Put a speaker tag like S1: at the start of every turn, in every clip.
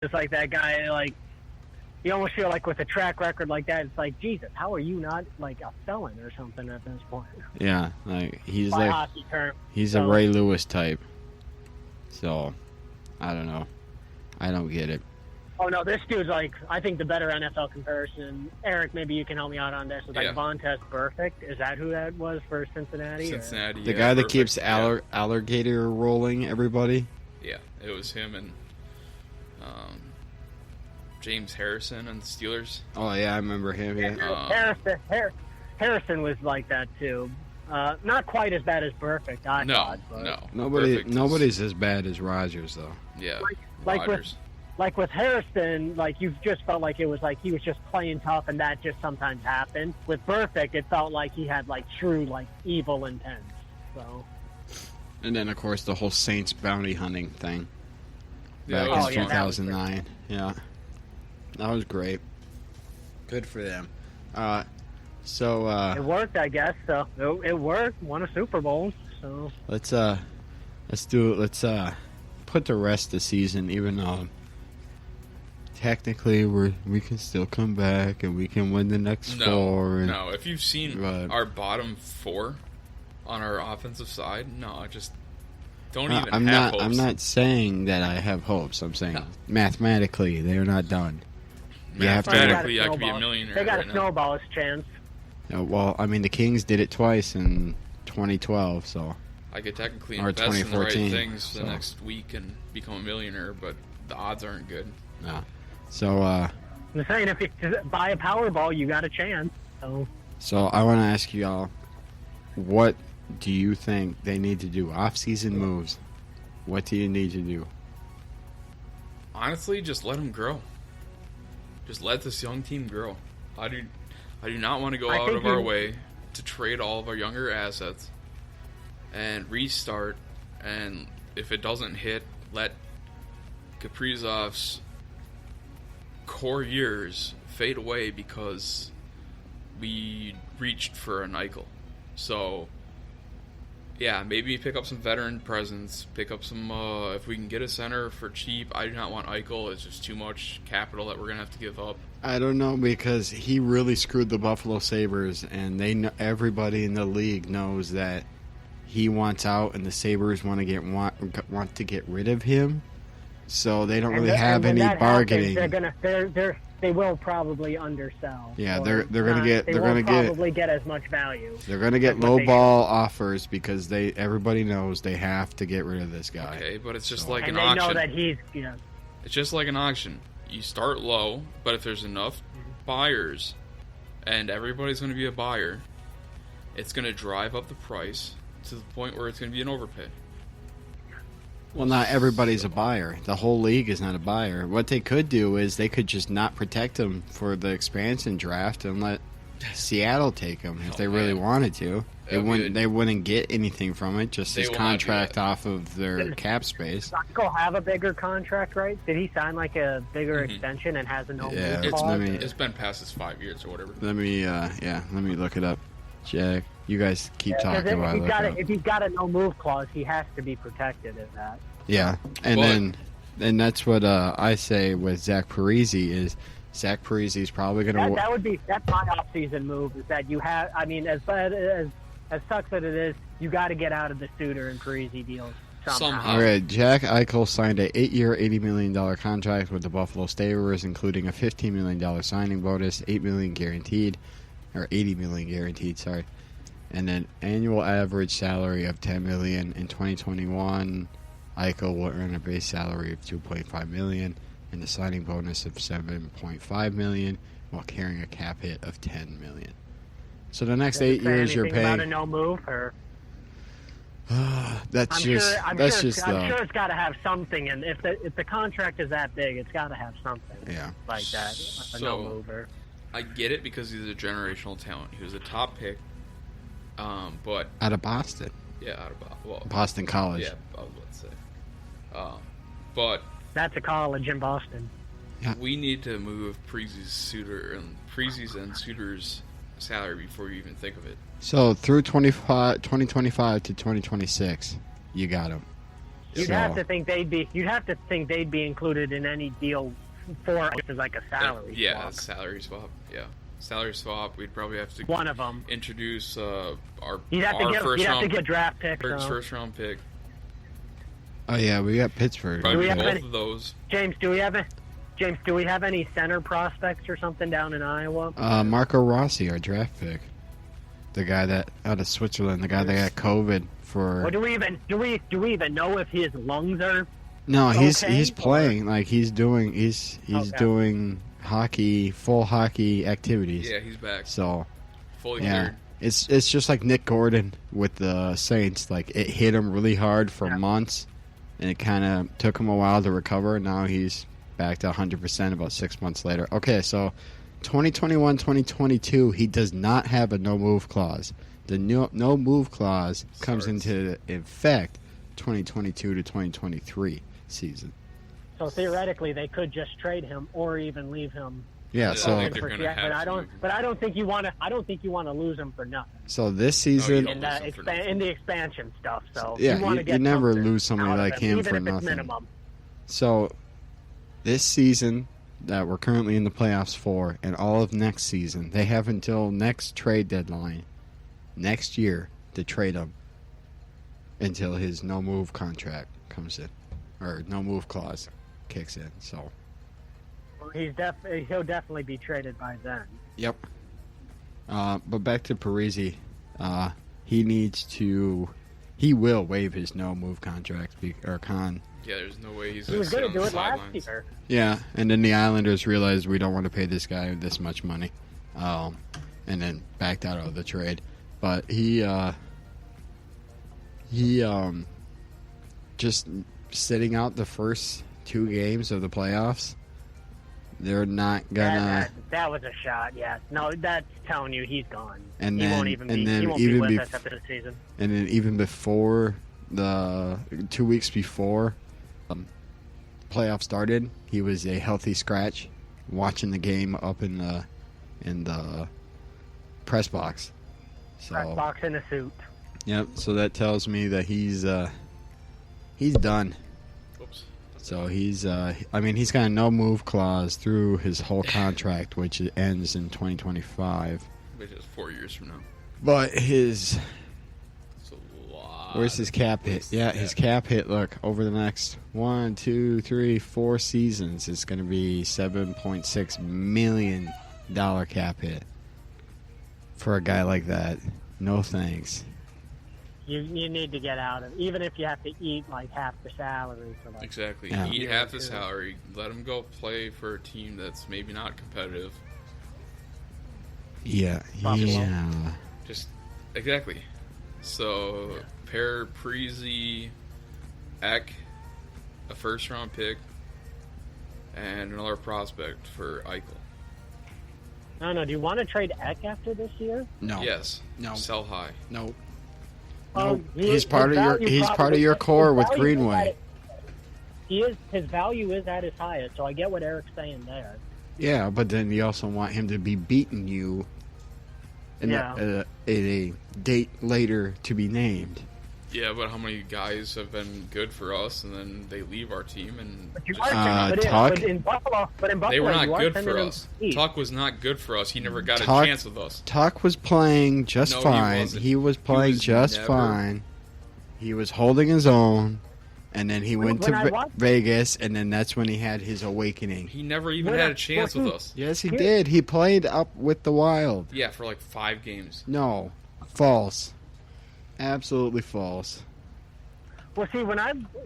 S1: It's like that guy, like, you almost feel like with a track record like that, it's like, Jesus, how are you not, like, a felon or something at this point?
S2: Yeah, like, he's
S1: By
S2: like,
S1: hockey term.
S2: he's
S1: So,
S2: a Ray Lewis type. So, I don't know. I don't get it.
S1: Oh, no, this dude's, like, I think the better NFL comparison, Eric, maybe you can help me out on this, is like Vontaze Burfict. Is that who that was for Cincinnati?
S3: Cincinnati,
S2: The guy that keeps alligator rolling everybody?
S3: Yeah, it was him and James Harrison and the Steelers.
S2: Oh, yeah, I remember him. Yeah.
S1: Harrison was like that, too. Not quite as bad as Burfict, I thought. But
S2: Nobody's as bad as Rodgers, though.
S3: Yeah,
S1: Rodgers. Like with Harrison, like you just felt like it was like he was just playing tough, and that just sometimes happened. With Burfict, it felt like he had like true like evil intent. So.
S2: And then of course the whole Saints bounty hunting thing. Back in 2009. Yeah, that was great. Good for them. So
S1: it worked, I guess. So it worked. Won a Super Bowl. So
S2: let's put the rest of the season, even though technically we can still come back and we can win the next four.
S3: No, if you've seen our bottom four on our offensive side, just don't even have hopes.
S2: I'm not saying that I have hopes. I'm saying mathematically they're not done.
S3: Mathematically, I could be a millionaire.
S1: They got a snowball's chance.
S2: Well, I mean, the Kings did it twice in 2012, so.
S3: I could technically invest in the right things the next week and become a millionaire, but the odds aren't good.
S2: No. So,
S1: I'm saying if you buy a Powerball, you got a chance.
S2: So I want to ask you all, what do you think they need to do? Off-season moves. What do you need to do?
S3: Honestly, just let them grow. Just let this young team grow. I do not want to go out of our way to trade all of our younger assets and restart. And if it doesn't hit, let Kaprizov's core years fade away because we reached for an Eichel. So, yeah, maybe pick up some veteran presence, pick up some, if we can get a center for cheap. I do not want Eichel. It's just too much capital that we're going to have to give up.
S2: I don't know, because he really screwed the Buffalo Sabres, and everybody in the league knows that he wants out, and the Sabres want to get rid of him. So they don't really have any bargaining.
S1: They will probably undersell.
S2: Yeah, they're going to
S1: probably get as much value.
S2: They're going to get low ball offers because everybody knows they have to get rid of this guy.
S3: Okay, but it's just like an auction.
S1: They know that he's,
S3: It's just like an auction. You start low, but if there's enough buyers and everybody's going to be a buyer, it's going to drive up the price to the point where it's going to be an overpay.
S2: Well, not everybody's a buyer. The whole league is not a buyer. What they could do is they could just not protect him for the expansion draft and let Seattle take him if they really wanted to. They wouldn't get anything from it, just his contract off of their cap space.
S1: Eichel have a bigger contract, right? Did he sign like a bigger extension and has a no move clause?
S3: It's been past his 5 years or whatever.
S2: Let me look it up. Jack, you guys keep talking while I look it up.
S1: If he's got a no move clause, he has to be protected in that.
S2: Yeah, and that's what I say with Zach Parise is Zach Parise's probably going to.
S1: That's my off-season move. Is that you have? I mean, as bad as sucks that it is, you got to get out of the Suter and Parise deals somehow.
S2: All right, Jack Eichel signed an 8-year, $80 million contract with the Buffalo Sabres, including a $15 million signing bonus, $8 million guaranteed, or $80 million guaranteed. Sorry, and an annual average salary of $10 million in 2021. Eichel will earn a base salary of $2.5 million and a signing bonus of $7.5 million, while carrying a cap hit of $10 million. So the next 8 years, you're paying.
S1: About a no move, or
S2: I'm sure
S1: it's got to have something, and if the contract is that big, it's got to have something.
S2: Yeah,
S1: like that. No mover.
S3: I get it because he's a generational talent. He was a top pick, but
S2: out of Boston.
S3: Yeah, out of
S2: Boston College.
S3: Yeah, I was about to say. But
S1: that's a college in Boston.
S2: Yeah.
S3: We need to move Parise's and Suter's salary before you even think of it.
S2: So through 2025 to 2026, you got him.
S1: You'd
S2: So-
S1: have to think they'd be included in any deal for as like a salary.
S3: Yeah,
S1: swap.
S3: salary swap. Yeah, salary swap. We'd probably have to
S1: One of them.
S3: introduce our
S1: You'd have to
S3: first
S1: get
S3: round
S1: draft picks.
S3: first round pick.
S2: Oh yeah, we got Pittsburgh.
S3: Probably
S1: we have
S3: both
S1: any-
S3: of those.
S1: James, do we have any center prospects or something down in Iowa?
S2: Marco Rossi, our draft pick, the guy that out of Switzerland, the guy that got COVID for.
S1: Or do we even know if his lungs are?
S2: No, he's
S1: okay, or-
S2: playing like he's doing
S1: Okay.
S2: doing full hockey activities.
S3: Yeah, he's back,
S2: So
S3: fully
S2: yeah,
S3: cleared.
S2: it's just like Nick Gordon with the Saints. Like it hit him really hard for
S1: Yeah.
S2: months, and it kind of took him a while to recover. Now he's back to 100% about 6 months later. Okay, so 2021, 2022, he does not have a no move clause. The no move clause comes
S3: Starts.
S2: into effect 2022 to 2023 season.
S1: So theoretically, they could just trade him or even leave him.
S2: Yeah,
S3: I
S2: so
S3: think they're gonna have to.
S1: But I don't think you want to lose him for nothing
S2: so this
S3: No, you
S2: season,
S3: don't.
S1: in the expansion stuff. So
S2: Yeah,
S1: you, wanna
S2: you
S1: get
S2: never
S1: something
S2: lose somebody
S1: out of
S2: like him
S1: even
S2: for
S1: if it's
S2: nothing.
S1: minimum.
S2: so this season that we're currently in the playoffs for, and all of next season, they have until next trade deadline next year to trade him until his no move contract comes in, or no move clause kicks in. So
S1: He'll definitely be traded by then.
S2: yep. But back to Parisi, he will waive his no move contract or con.
S3: Yeah, there's no way he's
S1: He
S3: gonna
S1: was
S3: sit
S1: going
S3: on
S1: to do
S3: the
S1: it last
S3: sidelines.
S1: year.
S2: Yeah, and then the Islanders realized we don't want to pay this guy this much money, and then backed out of the trade. But he just sitting out the first 2 games of the playoffs. They're not gonna.
S1: That was a shot. Yeah. No, that's telling you he's gone.
S2: And
S1: he
S2: then-
S1: won't even
S2: and
S1: be.
S2: then
S1: He won't
S2: even
S1: be with
S2: bef-
S1: us after the season.
S2: And then even before the 2 weeks before playoffs started, he was a healthy scratch, watching the game up in the press box. So
S1: Press box in a suit.
S2: yep. So that tells me that he's done.
S3: Oops.
S2: So he's he's got a no move clause through his whole contract, which ends in 2025.
S3: Which is 4 years from now.
S2: But his
S3: It's a lot.
S2: where's his cap hit? Yeah, his cap hit. Look, over the next 1, 2, 3, 4 seasons, it's going to be $7.6 million cap hit for a guy like that. No thanks.
S1: You need to get out of, even if you have to eat like half the salary for like.
S3: Exactly.
S2: Yeah.
S3: Eat
S1: Yeah,
S3: half the
S1: too.
S3: salary. Let him go play for a team that's maybe not competitive.
S2: Yeah,
S1: Buffalo.
S2: yeah.
S3: Just exactly. So pair Parisi, Eck, a first round pick, and another prospect for Eichel.
S1: I don't know. Do you want to trade Eck after this year?
S2: No.
S3: Yes.
S2: No.
S3: Sell high.
S2: No.
S1: Oh,
S2: No. He's part of your.
S1: value
S2: He's part of
S1: probably-
S2: your core
S1: his
S2: with
S1: value is
S2: Greenway.
S1: his value is at his highest, so I get what Eric's saying there.
S2: Yeah, but then you also want him to be beating you in a date later to be named.
S3: Yeah, but how many guys have been good for us and then they leave our team and
S1: But you
S3: just-
S1: are,
S2: Tuck?
S1: but in Buffalo,
S3: they were
S1: you
S3: not
S1: are
S3: good
S1: sending
S3: for
S1: them
S3: us.
S1: east.
S3: Tuck was not good for us. He never got
S2: Tuck-
S3: a chance with us.
S2: Tuck was playing just
S3: No, he
S2: fine.
S3: wasn't.
S2: He was playing
S3: was
S2: just
S3: never-
S2: fine. He was holding his own, and then he went
S1: When
S2: to
S1: I watched-
S2: Vegas, and then that's when he had his awakening.
S3: He never even
S1: When
S3: had
S1: I-
S3: a chance
S1: well,
S3: with
S1: he-
S3: us.
S2: Yes, he
S1: Here-
S2: did. He played up with the Wild.
S3: Yeah, for like 5 games.
S2: No, false. Absolutely false.
S1: Well, see,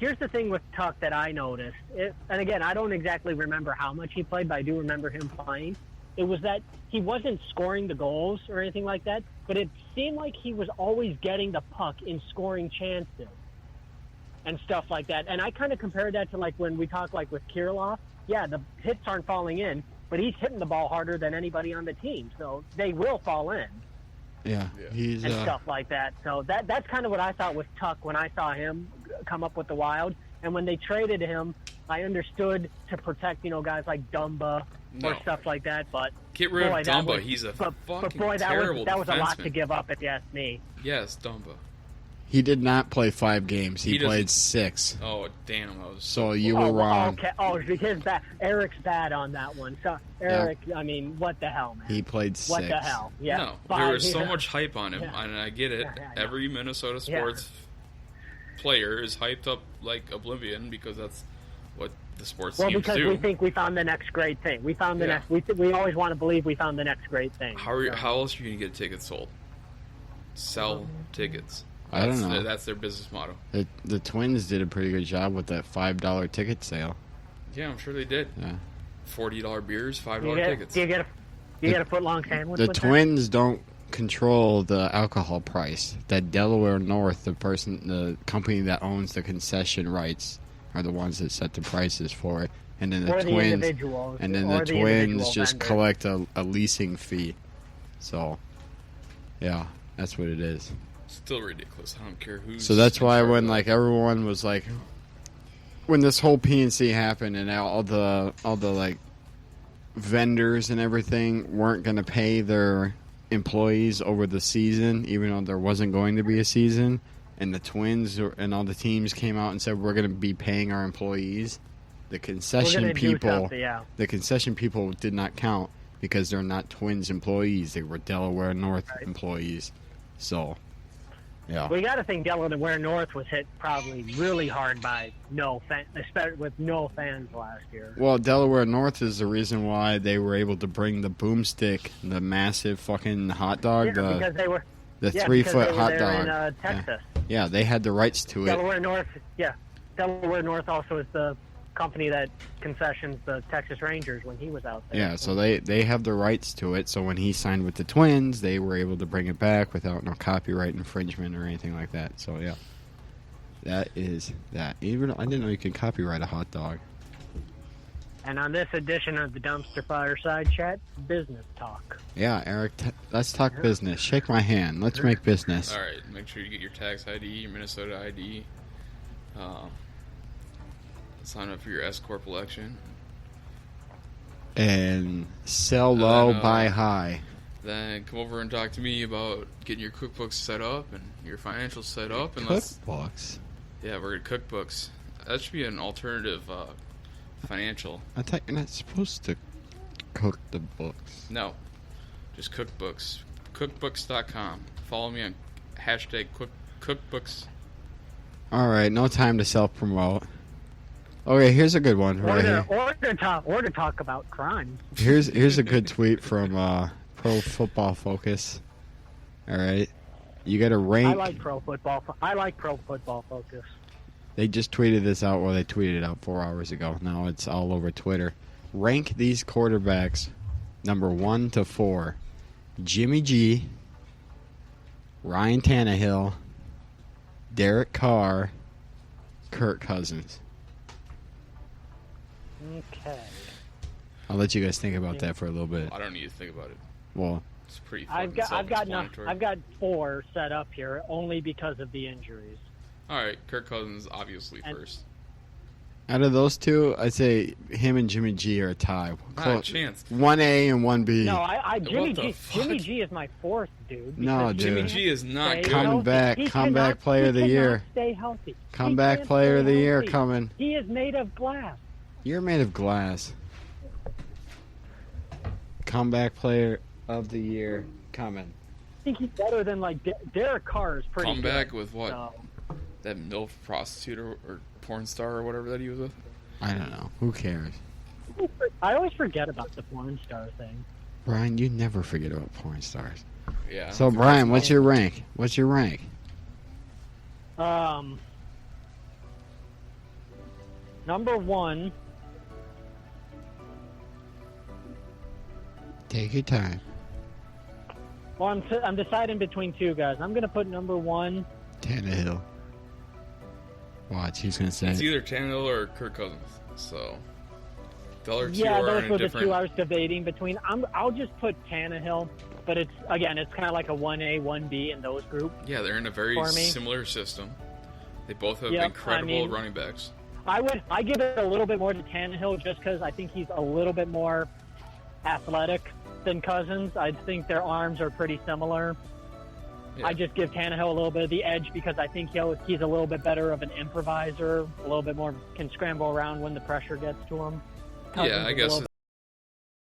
S1: here's the thing with Tuck that I noticed, and again, I don't exactly remember how much he played, but I do remember him playing. It was that he wasn't scoring the goals or anything like that, but it seemed like he was always getting the puck in scoring chances and stuff like that. And I kind of compared that to like when we talk like with Kirilloff. Yeah, the hits aren't falling in, but he's hitting the ball harder than anybody on the team, so they will fall in.
S2: Yeah,
S3: Yeah.
S2: he's
S1: And stuff like that. So that's kind of what I thought with Tuck when I saw him come up with the Wild. And when they traded him, I understood to protect, guys like Dumba
S3: No.
S1: or stuff like that. But
S3: Get rid
S1: boy,
S3: of
S1: that
S3: Dumba.
S1: was-
S3: He's a
S1: but
S3: fucking
S1: boy,
S3: terrible
S1: that was a lot
S3: defenseman.
S1: to give up if you ask me.
S3: Yes, Dumba.
S2: He did not play 5 games. He
S3: He doesn't-
S2: played 6.
S3: Oh, damn. I was
S2: So you were wrong.
S1: Okay. Oh, because Eric's bad on that one. So Eric, I mean, what the hell, man?
S2: He played 6.
S1: What the hell? Yeah.
S3: No,
S1: Five,
S3: there was so
S1: yeah.
S3: much hype on him,
S1: Yeah.
S3: and I get it.
S1: Yeah.
S3: Every Minnesota
S1: Yeah.
S3: sports player is hyped up like oblivion because that's what the sports
S1: Well,
S3: teams
S1: because
S3: do.
S1: we think we found the next great thing. We found the
S3: Yeah.
S1: next. We always want to believe we found the next great thing.
S3: How else are you going to get tickets sold? Sell tickets.
S2: I don't know.
S3: That's their business motto.
S2: The Twins did a pretty good job with that $5 ticket sale.
S3: Yeah, I'm sure they did.
S2: Yeah.
S3: $40 beers, $5
S1: Do you get,
S3: tickets.
S1: do you get a foot long sandwich?
S2: The
S1: with that?
S2: Twins don't control the alcohol price. That Delaware North, the company that owns the concession rights, are the ones that set the prices for it. And then the
S1: Or the
S2: Twins,
S1: individuals,
S2: and then
S1: or
S2: the
S1: the
S2: Twins
S1: individual
S2: just
S1: vendor.
S2: collect a leasing fee. So, yeah, that's what it is.
S3: Still ridiculous. I don't care who's.
S2: So that's
S3: in
S2: why
S3: charge
S2: when
S3: of
S2: like
S3: that.
S2: everyone was like, when this whole PNC happened and all the like vendors and everything weren't going to pay their employees over the season, even though there wasn't going to be a season, and the Twins and all the teams came out and said we're going to be paying our employees, the
S1: We're
S2: concession
S1: gonna do
S2: people,
S1: something, yeah.
S2: the concession people did not count because they're not Twins employees; they were Delaware North employees. So, yeah.
S1: We got to think Delaware North was hit probably really hard by especially with no fans last year.
S2: Well, Delaware North is the reason why they were able to bring the boomstick, the massive fucking hot dog,
S1: Yeah, because they were
S2: the
S1: because
S2: 3-foot
S1: they were
S2: hot
S1: there
S2: dog.
S1: in Texas.
S2: Yeah, they had the rights to it.
S1: Delaware North, yeah. Delaware North also is the company that concessions the Texas Rangers when he was out there.
S2: Yeah, so they have the rights to it. So when he signed with the Twins, they were able to bring it back without no copyright infringement or anything like that. So yeah, that is that. Even I didn't know you could copyright a hot dog.
S1: And on this edition of the Dumpster Fireside Chat, business talk.
S2: Yeah, Eric, let's talk business. Shake my hand. Let's make business.
S3: All right, make sure you get your tax ID, your Minnesota ID. Sign up for your S Corp election.
S2: And sell low,
S3: then,
S2: buy high.
S3: Then come over and talk to me about getting your cookbooks set up and your financials set up. And let's
S2: Cookbooks.
S3: yeah, we're gonna cookbooks. That should be an alternative financial.
S2: I thought you're not supposed to cook the books.
S3: No, just cookbooks. Cookbooks.com. Follow me on hashtag cookbooks.
S2: All right, no time to self-promote. Okay, here's a good one right here.
S1: Or to talk about crime.
S2: Here's a good tweet from Pro Football Focus. All right, you got to rank.
S1: I like Pro Football Focus.
S2: They just tweeted this out. Well, they tweeted it out 4 hours ago. Now it's all over Twitter. Rank these quarterbacks, number 1 to 4: Jimmy G, Ryan Tannehill, Derek Carr, Kirk Cousins.
S1: Okay.
S2: I'll let you guys think about that for a little bit.
S3: I don't need to think about it.
S2: Well,
S3: It's pretty.
S1: I've
S3: fucking
S1: got
S3: self-explanatory.
S1: I've got 4 set up here only because of the injuries.
S3: All right, Kirk Cousins obviously
S1: And-
S3: first.
S2: out of those two, I'd say him and Jimmy G are a tie.
S3: Not a chance.
S2: 1A and 1B.
S1: No, Jimmy
S3: the
S1: G.
S3: fuck?
S1: Jimmy G is my 4th dude.
S2: No,
S1: because
S3: Jimmy
S2: dude.
S3: G is not
S1: stay
S3: good.
S2: Coming
S1: healthy.
S2: back,
S1: He
S2: comeback
S1: cannot-
S2: player of the
S1: he
S2: year.
S1: cannot Stay healthy. He
S2: Comeback
S1: can't
S2: player of the
S1: stay
S2: year
S1: healthy.
S2: coming.
S1: He is made of glass.
S2: You're made of glass. Comeback player of the year coming.
S1: I think he's better than like Derek Carr is pretty
S3: Come back
S1: good.
S3: with what?
S1: So,
S3: That MILF prostitute or porn star or whatever that he was with?
S2: I don't know. Who cares?
S1: I always forget about the porn star thing.
S2: Brian, you never forget about porn stars.
S3: Yeah.
S2: So, Brian, what's your rank? What's your rank?
S1: Number 1,
S2: Take your time.
S1: well, I'm deciding between 2 guys. I'm going to put number 1.
S2: Tannehill. Watch, he's going to say
S3: It's
S2: it.
S3: either Tannehill or Kirk Cousins. So the other two
S1: Yeah,
S3: are
S1: those
S3: in
S1: were
S3: a
S1: the
S3: different.
S1: 2 I was debating between. I'll just put Tannehill, but it's kind of like a 1A, 1B in those groups.
S3: Yeah, they're in a very
S1: For me.
S3: similar system. They both have
S1: Yep,
S3: incredible
S1: I mean-
S3: running backs.
S1: I give it a little bit more to Tannehill just because I think he's a little bit more athletic than Cousins. I think their arms are pretty similar.
S3: Yeah.
S1: I just give Tannehill a little bit of the edge because I think he's a little bit better of an improviser, a little bit more can scramble around when the pressure gets to him.
S3: Yeah, I guess